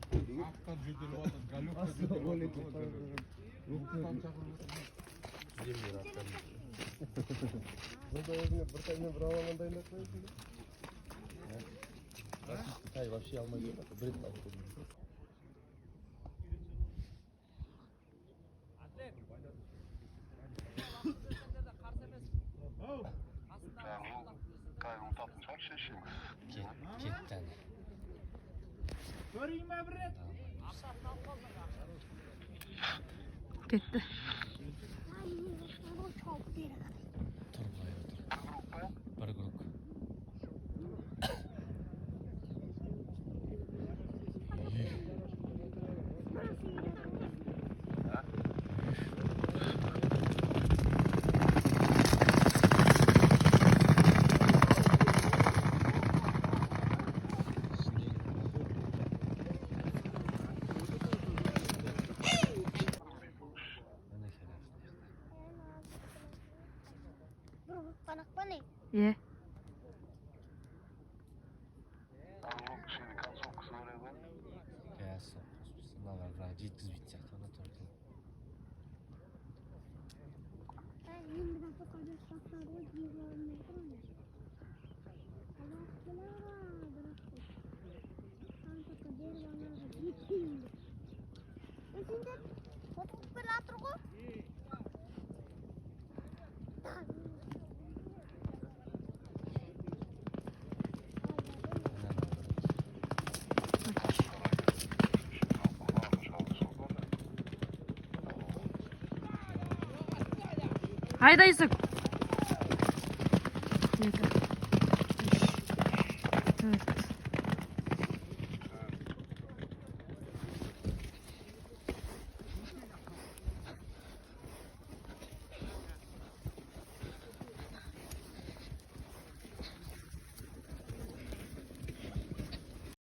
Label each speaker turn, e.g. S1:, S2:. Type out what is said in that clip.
S1: Ақтан жөтеліп жатыр, галюкка жөтеліп жатыр. Руқтан шақырып жатыр.
S2: Бұнда өзіңе бір таймен бір алаңын дайындап қойып. Тай вообще алмай келеді, бір рет алып көрдім.
S3: Кетті әне.
S1: Көрейін ме бір рет?
S4: Кетті.
S3: Тұрмай отыр. Бір круг.
S4: Е.
S3: Ясы. Мыналарға жеткізбейді сияқты, оны тұрды.
S4: Haydi Yusuf.